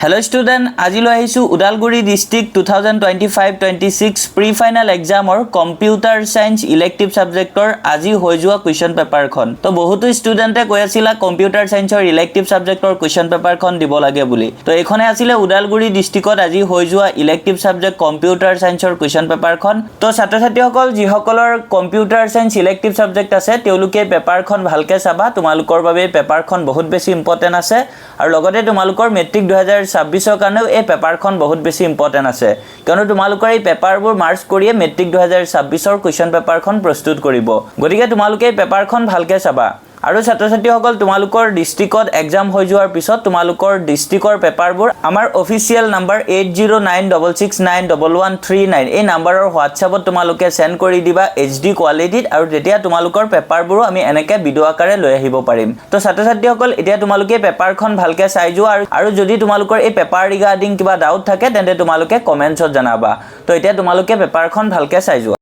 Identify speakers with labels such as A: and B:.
A: Hello student, আজিলৈ আহিছো Udalguri district 2025-26 pre final এক্সামৰ কম্পিউটাৰ সায়েন্স ইলেক্টিভ সাবজেক্টৰ আজি হৈ যোৱা কোৱেশ্চন পেপাৰখন তো বহুতো ষ্টুডেন্টে কৈ আছিলা কম্পিউটাৰ সায়েন্সৰ ইলেক্টিভ সাবজেক্টৰ কোৱেশ্চন পেপাৰখন দিব লাগে বুলি তো এখনে আছিল উদালগুৰি ডিস্ট্ৰিক্টত আজি হৈ যোৱা ইলেক্টিভ সাবজেক্ট কম্পিউটাৰ সায়েন্সৰ কোৱেশ্চন পেপাৰখন তো ছাত্ৰ-ছাত্ৰীসকল যিসকলৰ কম্পিউটাৰ সায়েন্স ইলেক্টিভ সাবজেক্ট আছে তেওঁলোকে পেপাৰখন ভালকে চাবা তোমালোকৰ বাবে পেপাৰখন বহুত বেছি ইম্পৰ্টেন্ট আছে আৰু লগতে তোমালোকৰ মেট্ৰিক 2026 কাৰণেও এই পেপাৰখন বহুত বেছি ইম্পৰ্টেন্ট আছে কিয়নো তোমালোকৰ এই পেপাৰবোৰ মাৰ্চ কৰিয়ে মেট্ৰিক 2026 ৰ কোৱেশ্চন পেপাৰখন প্ৰস্তুত কৰিব গতিকে তোমালোকে এই পেপাৰখন ভালকে চাবা আৰু ছাত্ৰ-ছাত্ৰীসকল তোমালোকৰ ডিস্ট্ৰিক্টত এক্সাম হৈ যোৱাৰ পিছত তোমালোকৰ ডিস্ট্ৰিক্টৰ পেপাৰবোৰ আমাৰ অফিচিয়েল নাম্বাৰ 8096691139 এই নাম্বাৰৰ হোৱাটছআপত তোমালোকে সেন্ড কৰি দিবা এইচডি কোৱালিটিত আৰু তেতিয়া তোমালোকৰ পেপাৰবোৰ আমি এনেকৈ ভিডিও আকাৰে লৈ আহিব পাৰিম তো ছাত্ৰ-ছাত্ৰীসকল এতিয়া তোমালোকে পেপাৰখন ভালকে চাই যোৱা আৰু যদি তোমালোকৰ এই পেপাৰ ৰিগাৰ্ডিং কিবা ডাউট থাকে তেন্তে তোমালোকে কমেন্টছত জনাবা তো এতিয়া তোমালোকে পেপাৰখন ভালকে চাই যোৱা